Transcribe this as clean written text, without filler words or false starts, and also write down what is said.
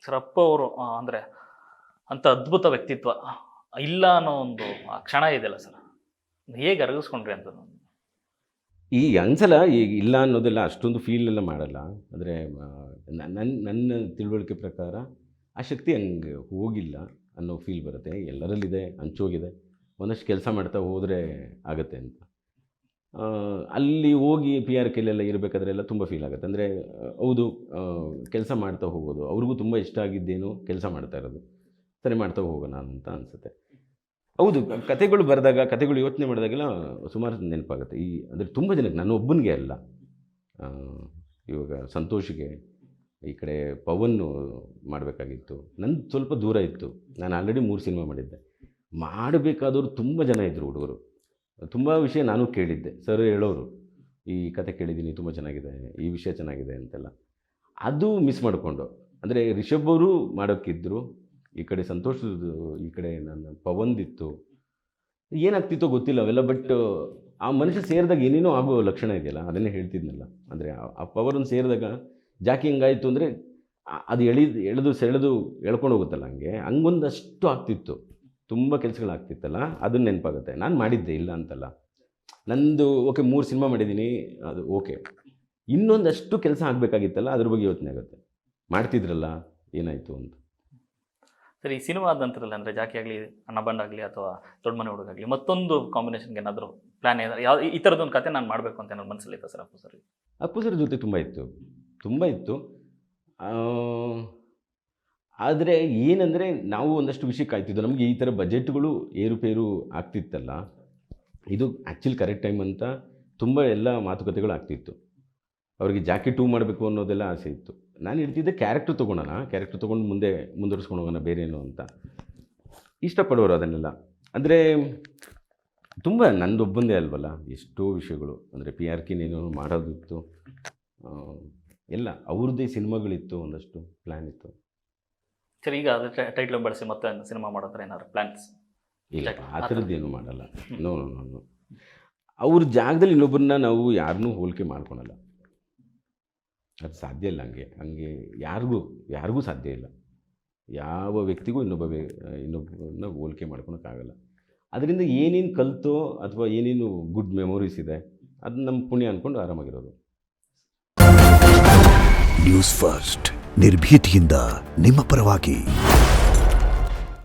Sir Appu ಅವರು ಅಂದರೆ ಅಂಥ ಅದ್ಭುತ ವ್ಯಕ್ತಿತ್ವ ಇಲ್ಲ ಅನ್ನೋ ಒಂದು ಆ ಕ್ಷಣ ಇದೆಯಲ್ಲ ಸರ್, ಹೇಗೆ ಅರಗಿಸ್ಕೊಂಡ್ರಿ ಅಂತ? ಈ ಅನ್ಸಲ್ಲ, ಈಗ ಇಲ್ಲ ಅನ್ನೋದೆಲ್ಲ ಅಷ್ಟೊಂದು ಫೀಲ್ ಎಲ್ಲ ಮಾಡಲ್ಲ. ಅಂದರೆ ನನ್ನ ತಿಳುವಳಿಕೆ ಪ್ರಕಾರ ಆ ಶಕ್ತಿ ಹಂಗೆ ಹೋಗಿಲ್ಲ ಅನ್ನೋ ಫೀಲ್ ಬರುತ್ತೆ. ಎಲ್ಲರಲ್ಲಿದೆ, ಹಂಚೋಗಿದೆ. ಒಂದಷ್ಟು ಕೆಲಸ ಮಾಡ್ತಾ ಹೋದರೆ ಆಗುತ್ತೆ ಅಂತ. ಅಲ್ಲಿ ಹೋಗಿ ಪಿ ಆರ್ ಕೆಲೆಲ್ಲ ಇರಬೇಕಾದ್ರೆಲ್ಲ ತುಂಬ ಫೀಲ್ ಆಗುತ್ತೆ. ಅಂದರೆ ಹೌದು, ಕೆಲಸ ಮಾಡ್ತಾ ಹೋಗೋದು ಅವ್ರಿಗೂ ತುಂಬ ಇಷ್ಟ ಆಗಿದ್ದೇನು ಕೆಲಸ ಮಾಡ್ತಾ ಇರೋದು, ಸರಿ ಮಾಡ್ತಾ ಹೋಗೋಣ ಅಂತ ಅನಿಸುತ್ತೆ. ಹೌದು, ಕತೆಗಳು ಬರೆದಾಗ, ಕತೆಗಳು ಯೋಚನೆ ಮಾಡಿದಾಗೆಲ್ಲ ಸುಮಾರು ನೆನಪಾಗುತ್ತೆ. ಅಂದರೆ ತುಂಬ ಜನಕ್ಕೆ, ನಾನು ಒಬ್ಬನಿಗೆ ಅಲ್ಲ. ಇವಾಗ ಸಂತೋಷಿಗೆ, ಈ ಕಡೆ ಪವನ್ನು ಮಾಡಬೇಕಾಗಿತ್ತು, ನನ್ನ ಸ್ವಲ್ಪ ದೂರ ಇತ್ತು. ನಾನು ಆಲ್ರೆಡಿ 3 ಸಿನಿಮಾ ಮಾಡಿದ್ದೆ. ಮಾಡಬೇಕಾದವರು ತುಂಬ ಜನ ಇದ್ದರು ಹುಡುಗರು. ತುಂಬ ವಿಷಯ ನಾನು ಕೇಳಿದ್ದೆ. ಸರ್ ಹೇಳೋರು, ಈ ಕತೆ ಕೇಳಿದ್ದೀನಿ, ತುಂಬ ಚೆನ್ನಾಗಿದೆ, ಈ ವಿಷಯ ಚೆನ್ನಾಗಿದೆ ಅಂತೆಲ್ಲ. ಅದು ಮಿಸ್ ಮಾಡಿಕೊಂಡು, ಅಂದರೆ ರಿಷಬ್ ಅವರು ಮಾಡೋಕ್ಕಿದ್ರು, ಈ ಕಡೆ ಸಂತೋಷದ್ದು, ಈ ಕಡೆ ನನ್ನ ಪವಂದಿತ್ತು. ಏನಾಗ್ತಿತ್ತೋ ಗೊತ್ತಿಲ್ಲ ಅವೆಲ್ಲ. ಬಟ್ ಆ ಮನುಷ್ಯ ಸೇರಿದಾಗ ಏನೇನೋ ಆಗೋ ಲಕ್ಷಣ ಇದೆಯಲ್ಲ, ಅದನ್ನೇ ಹೇಳ್ತಿದ್ನಲ್ಲ. ಅಂದರೆ ಆ ಪವರನ್ನು ಸೇರಿದಾಗ ಜಾಕಿ ಹೆಂಗಾಯಿತು ಅಂದರೆ ಅದು ಸೆಳೆದು ಎಳ್ಕೊಂಡು ಹೋಗುತ್ತಲ್ಲ, ಹಂಗೊಂದಷ್ಟು ಆಗ್ತಿತ್ತು. ತುಂಬ ಕೆಲಸಗಳಾಗ್ತಿತ್ತಲ್ಲ, ಅದನ್ನು ನೆನಪಾಗುತ್ತೆ. ನಾನು ಮಾಡಿದ್ದೆ, ಇಲ್ಲ ಅಂತಲ್ಲ. ನಂದು ಓಕೆ 3 ಸಿನಿಮಾ ಮಾಡಿದ್ದೀನಿ, ಅದು ಓಕೆ. ಇನ್ನೊಂದಷ್ಟು ಕೆಲಸ ಆಗಬೇಕಾಗಿತ್ತಲ್ಲ, ಅದ್ರ ಬಗ್ಗೆ ಯೋಚನೆ ಆಗುತ್ತೆ. ಮಾಡ್ತಿದ್ರಲ್ಲ, ಏನಾಯಿತು ಅಂತ. ಸರ್, ಈ ಸಿನಿಮಾ ಆದ ನಂತರದಲ್ಲಿ ಅಂದರೆ ಜಾಕಿ ಆಗಲಿ, ಅಣ್ಣಬಂಡ್ ಆಗಲಿ, ಅಥವಾ ದೊಡ್ಡ ಮನೆ ಹುಡುಗಾಗಲಿ, ಮತ್ತೊಂದು ಕಾಂಬಿನೇಷನ್ಗೆ ಏನಾದರೂ ಪ್ಲ್ಯಾನ್ ಏನಾದ್ರು, ಯಾವ ಈ ಥರದ್ದೊಂದು ಕತೆ ನಾನು ಮಾಡಬೇಕು ಅಂತ ಏನಾದ್ರು ಮನಸ್ಸಲ್ಲಿ ಇತ್ತು ಸರ್? ಅಪ್ಪು ಸರ್ ಜೊತೆ ತುಂಬ ಇತ್ತು. ಆದರೆ ಏನಂದರೆ ನಾವು ಒಂದಷ್ಟು ವಿಷಯ ಕಾಯ್ತಿದ್ದು. ನಮಗೆ ಈ ಥರ ಬಜೆಟ್ಗಳು ಏರುಪೇರು ಆಗ್ತಿತ್ತಲ್ಲ, ಇದು ಆ್ಯಕ್ಚುಲಿ ಕರೆಕ್ಟ್ ಟೈಮ್ ಅಂತ ತುಂಬ ಎಲ್ಲ ಮಾತುಕತೆಗಳು ಆಗ್ತಿತ್ತು. ಅವರಿಗೆ ಜಾಕಿ 2 ಮಾಡಬೇಕು ಅನ್ನೋದೆಲ್ಲ ಆಸೆ ಇತ್ತು. ನಾನು ಹೇಳ್ತಿದ್ದೆ ಕ್ಯಾರೆಕ್ಟ್ರ್ ತೊಗೊಂಡು ಮುಂದುವರಿಸ್ಕೊಂಡು ಹೋಗೋಣ ಬೇರೇನು ಅಂತ. ಇಷ್ಟಪಡೋರು ಅದನ್ನೆಲ್ಲ. ಅಂದರೆ ತುಂಬ ನಂದೊಬ್ಬಂದೇ ಅಲ್ವಲ್ಲ, ಎಷ್ಟೋ ವಿಷಯಗಳು. ಅಂದರೆ ಪಿ ಆರ್ ಕಿನೇನೋ ಮಾಡೋದಿತ್ತು, ಎಲ್ಲ ಅವ್ರದ್ದೇ ಸಿನಿಮಾಗಳಿತ್ತು, ಒಂದಷ್ಟು ಪ್ಲ್ಯಾನ್ ಇತ್ತು. ಸರ್, ಈಗ ಅದು ಟೈಟ್ಲ್ ಬಳಸಿ ಮತ್ತೆ ಸಿನಿಮಾ ಮಾಡೋ ಥರ ಏನಾದ್ರು ಪ್ಲ್ಯಾನ್ಸ್? ಇಲ್ಲ, ಆ ಥರದ್ದೇನು ಮಾಡಲ್ಲ. ನೋ. ಅವ್ರ ಜಾಗದಲ್ಲಿ ಇನ್ನೊಬ್ಬರನ್ನ ನಾವು ಯಾರನ್ನೂ ಹೋಲಿಕೆ ಮಾಡ್ಕೊಳಲ್ಲ. ಅದು ಸಾಧ್ಯ ಇಲ್ಲ. ಹಂಗೆ ಯಾರಿಗೂ ಸಾಧ್ಯ ಇಲ್ಲ. ಯಾವ ವ್ಯಕ್ತಿಗೂ ಇನ್ನೊಬ್ಬರನ್ನ ಹೋಲಿಕೆ ಮಾಡ್ಕೊಳಕ್ಕಾಗಲ್ಲ. ಅದರಿಂದ ಏನೇನು ಕಲಿತೋ ಅಥವಾ ಏನೇನು ಗುಡ್ ಮೆಮೊರೀಸ್ ಇದೆ, ಅದು ನಮ್ಮ ಪುಣ್ಯ ಅಂದ್ಕೊಂಡು ಆರಾಮಾಗಿರೋದು. ನ್ಯೂಸ್ ಫಸ್ಟ್, ನಿರ್ಭೀತಿಯಿಂದ ನಿಮ್ಮ ಪರವಾಗಿ.